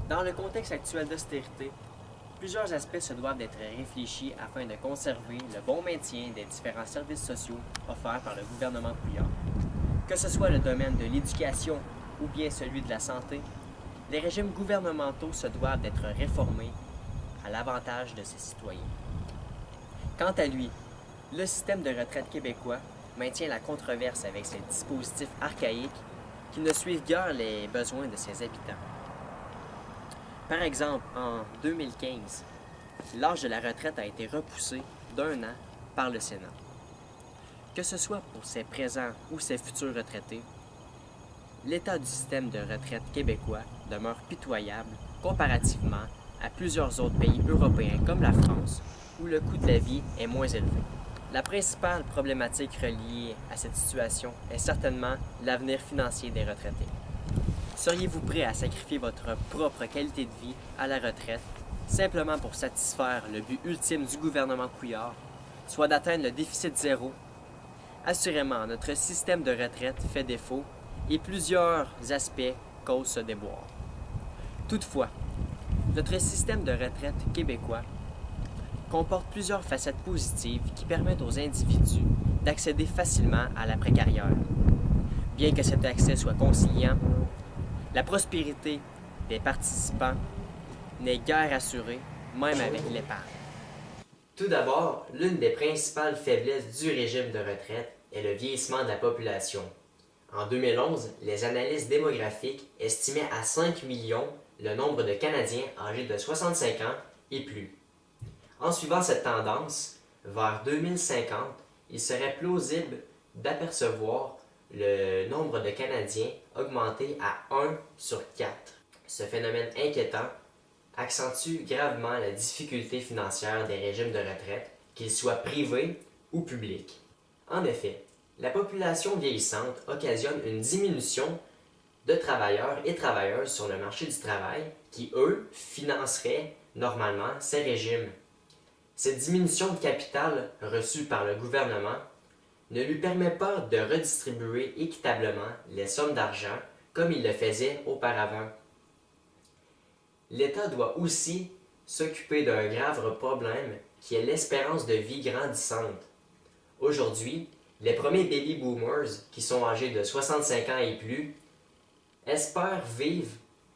Dans le contexte actuel d'austérité, plusieurs aspects se doivent d'être réfléchis afin de conserver le bon maintien des différents services sociaux offerts par le gouvernement Couillard. Que ce soit le domaine de l'éducation ou bien celui de la santé, les régimes gouvernementaux se doivent d'être réformés à l'avantage de ses citoyens. Quant à lui, le système de retraite québécois maintient la controverse avec ses dispositifs archaïques qui ne suivent guère les besoins de ses habitants. Par exemple, en 2015, l'âge de la retraite a été repoussé d'un an par le Sénat. Que ce soit pour ses présents ou ses futurs retraités, l'état du système de retraite québécois demeure pitoyable comparativement à plusieurs autres pays européens comme la France, où le coût de la vie est moins élevé. La principale problématique reliée à cette situation est certainement l'avenir financier des retraités. Seriez-vous prêt à sacrifier votre propre qualité de vie à la retraite simplement pour satisfaire le but ultime du gouvernement Couillard, soit d'atteindre le déficit zéro? Assurément, notre système de retraite fait défaut et plusieurs aspects causent ce déboire. Toutefois, notre système de retraite québécois comporte plusieurs facettes positives qui permettent aux individus d'accéder facilement à l'après-carrière. Bien que cet accès soit conciliant, la prospérité des participants n'est guère assurée, même avec l'épargne. Tout d'abord, l'une des principales faiblesses du régime de retraite est le vieillissement de la population. En 2011, les analystes démographiques estimaient à 5 millions le nombre de Canadiens âgés de 65 ans et plus. En suivant cette tendance, vers 2050, il serait plausible d'apercevoir le nombre de Canadiens augmenter à 1 sur 4. Ce phénomène inquiétant accentue gravement la difficulté financière des régimes de retraite, qu'ils soient privés ou publics. En effet, la population vieillissante occasionne une diminution de travailleurs et travailleuses sur le marché du travail qui, eux, financeraient normalement ces régimes. Cette diminution de capital reçue par le gouvernement ne lui permet pas de redistribuer équitablement les sommes d'argent comme il le faisait auparavant. L'État doit aussi s'occuper d'un grave problème qui est l'espérance de vie grandissante. Aujourd'hui, les premiers baby boomers, qui sont âgés de 65 ans et plus, espèrent vivre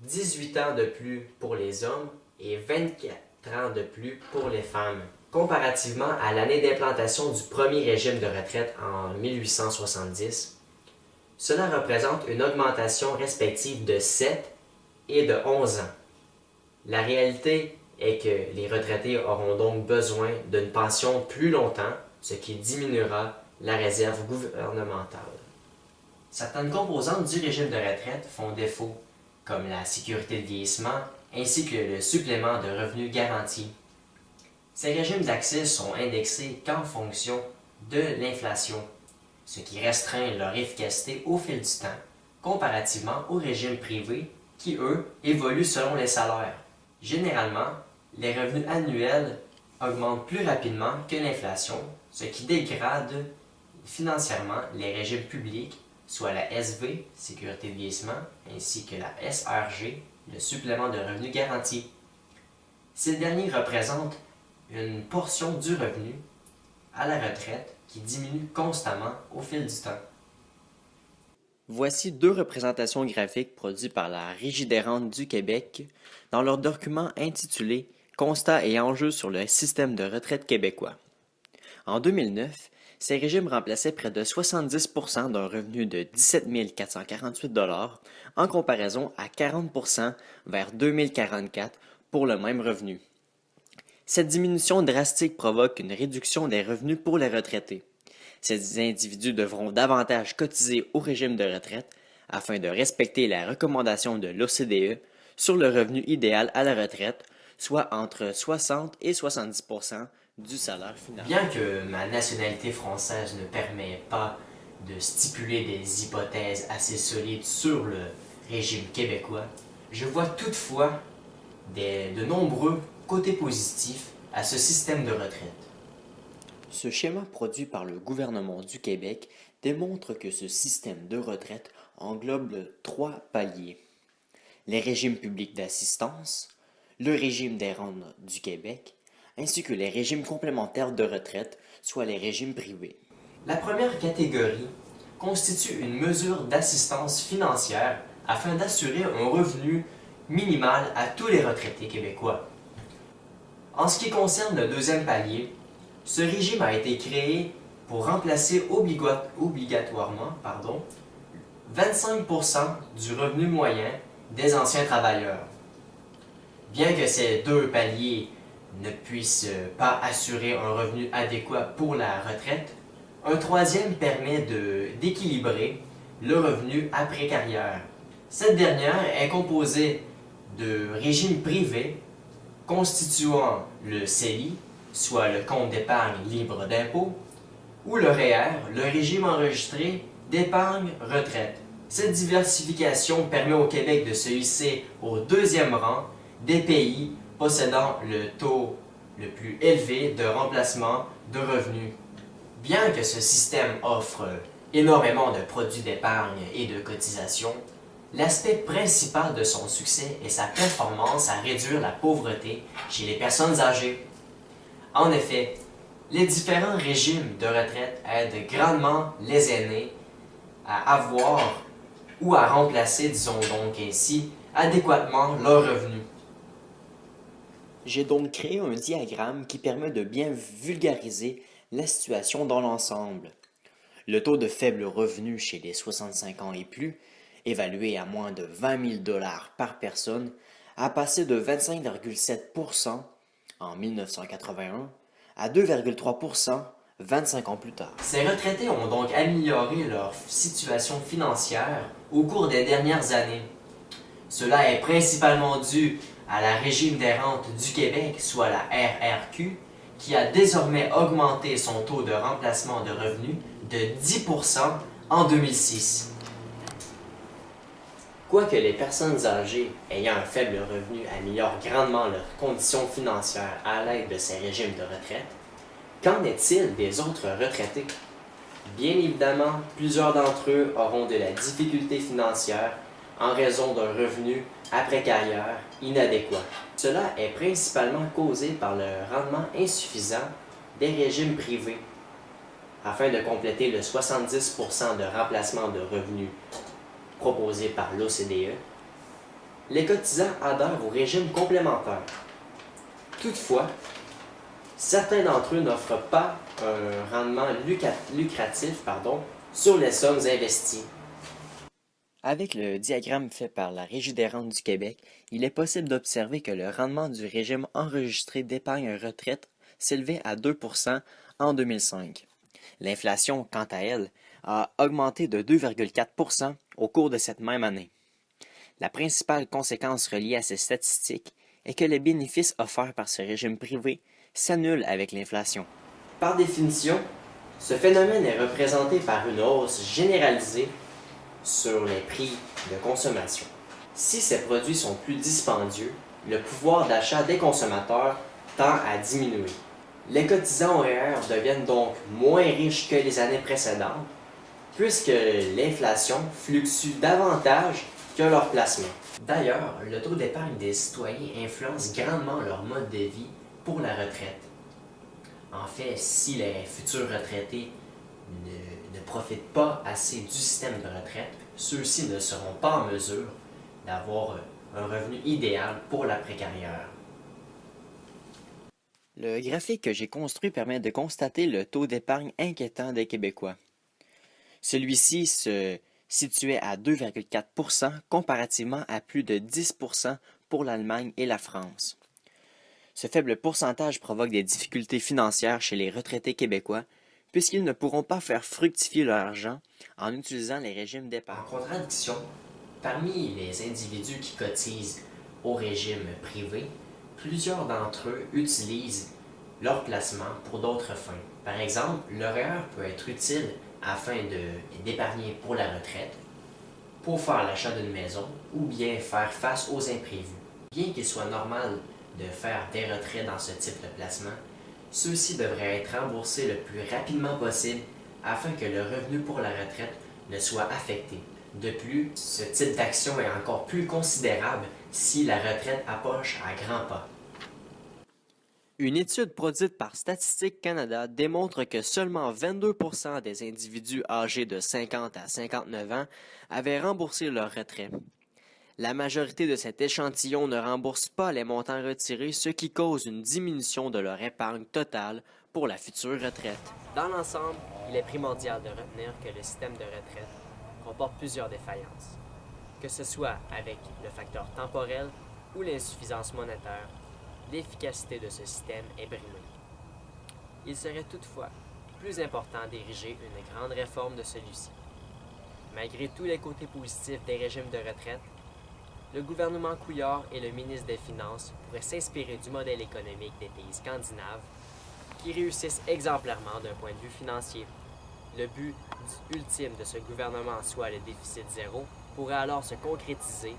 18 ans de plus pour les hommes et 24 ans de plus pour les femmes. Comparativement à l'année d'implantation du premier régime de retraite en 1870, cela représente une augmentation respective de 7 et de 11 ans. La réalité est que les retraités auront donc besoin d'une pension plus longtemps, ce qui diminuera la réserve gouvernementale. Certaines composantes du régime de retraite font défaut, comme la sécurité de vieillissement ainsi que le supplément de revenu garanti. Ces régimes d'accès sont indexés qu'en fonction de l'inflation, ce qui restreint leur efficacité au fil du temps, comparativement aux régimes privés qui, eux, évoluent selon les salaires. Généralement, les revenus annuels augmentent plus rapidement que l'inflation, ce qui dégrade financièrement les régimes publics, soit la SV, Sécurité de vieillissement, ainsi que la SRG, le supplément de revenu garanti. Ces derniers représentent une portion du revenu à la retraite qui diminue constamment au fil du temps. Voici deux représentations graphiques produites par la Régie des rentes du Québec dans leur document intitulé Constats et enjeux sur le système de retraite québécois. En 2009, ces régimes remplaçaient près de 70% d'un revenu de 17 448 en comparaison à 40% vers 2044 pour le même revenu. Cette diminution drastique provoque une réduction des revenus pour les retraités. Ces individus devront davantage cotiser au régime de retraite afin de respecter la recommandation de l'OCDE sur le revenu idéal à la retraite, soit entre 60 et 70% du salaire final. Bien que ma nationalité française ne permet pas de stipuler des hypothèses assez solides sur le régime québécois, je vois toutefois de nombreux côtés positifs à ce système de retraite. Ce schéma produit par le gouvernement du Québec démontre que ce système de retraite englobe trois paliers. les régimes publics d'assistance, le régime des rentes du Québec, ainsi que les régimes complémentaires de retraite, soit les régimes privés. La première catégorie constitue une mesure d'assistance financière afin d'assurer un revenu minimal à tous les retraités québécois. En ce qui concerne le deuxième palier, ce régime a été créé pour remplacer obligatoirement 25% du revenu moyen des anciens travailleurs. Bien que ces deux paliers ne puissent pas assurer un revenu adéquat pour la retraite, un troisième permet d'équilibrer le revenu après carrière. Cette dernière est composée de régimes privés constituant le CELI, soit le compte d'épargne libre d'impôt, ou le REER, le régime enregistré d'épargne retraite. Cette diversification permet au Québec de se hisser au deuxième rang des pays possédant le taux le plus élevé de remplacement de revenus. Bien que ce système offre énormément de produits d'épargne et de cotisation, l'aspect principal de son succès est sa performance à réduire la pauvreté chez les personnes âgées. En effet, les différents régimes de retraite aident grandement les aînés à avoir ou à remplacer, disons donc ainsi, adéquatement leurs revenus. J'ai donc créé un diagramme qui permet de bien vulgariser la situation dans l'ensemble. Le taux de faible revenu chez les 65 ans et plus, évalué à moins de 20 000 $ par personne, a passé de 25,7% en 1981 à 2,3% 25 ans plus tard. Ces retraités ont donc amélioré leur situation financière au cours des dernières années. Cela est principalement dû à la Régime des rentes du Québec, soit la RRQ, qui a désormais augmenté son taux de remplacement de revenus de 10% en 2006. Quoique les personnes âgées ayant un faible revenu améliorent grandement leurs conditions financières à l'aide de ces régimes de retraite, qu'en est-il des autres retraités? Bien évidemment, plusieurs d'entre eux auront de la difficulté financière en raison d'un revenu après carrière inadéquat. Cela est principalement causé par le rendement insuffisant des régimes privés. Afin de compléter le 70% de remplacement de revenus proposé par l'OCDE, les cotisants adhèrent au régime complémentaire. Toutefois, certains d'entre eux n'offrent pas un rendement lucratif sur les sommes investies. Avec le diagramme fait par la Régie des rentes du Québec, il est possible d'observer que le rendement du régime enregistré d'épargne retraite s'élevait à 2% en 2005. L'inflation, quant à elle, a augmenté de 2,4% au cours de cette même année. La principale conséquence reliée à ces statistiques est que les bénéfices offerts par ce régime privé s'annulent avec l'inflation. Par définition, ce phénomène est représenté par une hausse généralisée sur les prix de consommation. Si ces produits sont plus dispendieux, le pouvoir d'achat des consommateurs tend à diminuer. Les cotisants au REER deviennent donc moins riches que les années précédentes, puisque l'inflation fluctue davantage que leur placement. D'ailleurs, le taux d'épargne des citoyens influence grandement leur mode de vie pour la retraite. En fait, si les futurs retraités ne profitent pas assez du système de retraite, ceux-ci ne seront pas en mesure d'avoir un revenu idéal pour l'après-carrière. Le graphique que j'ai construit permet de constater le taux d'épargne inquiétant des Québécois. Celui-ci se situait à 2,4% comparativement à plus de 10% pour l'Allemagne et la France. Ce faible pourcentage provoque des difficultés financières chez les retraités québécois puisqu'ils ne pourront pas faire fructifier leur argent en utilisant les régimes d'épargne. En contradiction, parmi les individus qui cotisent au régime privé, plusieurs d'entre eux utilisent leur placement pour d'autres fins. Par exemple, le REER peut être utile afin d'épargner pour la retraite, pour faire l'achat d'une maison ou bien faire face aux imprévus. Bien qu'il soit normal de faire des retraits dans ce type de placement, ceux-ci devraient être remboursés le plus rapidement possible afin que le revenu pour la retraite ne soit affecté. De plus, ce type d'action est encore plus considérable si la retraite approche à grands pas. Une étude produite par Statistique Canada démontre que seulement 22% des individus âgés de 50 à 59 ans avaient remboursé leur retrait. La majorité de cet échantillon ne rembourse pas les montants retirés, ce qui cause une diminution de leur épargne totale pour la future retraite. Dans l'ensemble, il est primordial de retenir que le système de retraite comporte plusieurs défaillances, que ce soit avec le facteur temporel ou l'insuffisance monétaire. L'efficacité de ce système est brimée. Il serait toutefois plus important d'ériger une grande réforme de celui-ci. Malgré tous les côtés positifs des régimes de retraite, le gouvernement Couillard et le ministre des Finances pourraient s'inspirer du modèle économique des pays scandinaves qui réussissent exemplairement d'un point de vue financier. Le but ultime de ce gouvernement, soit le déficit zéro, pourrait alors se concrétiser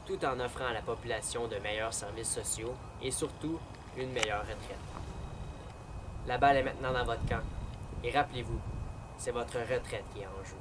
tout en offrant à la population de meilleurs services sociaux et surtout une meilleure retraite. La balle est maintenant dans votre camp et rappelez-vous, c'est votre retraite qui est en jeu.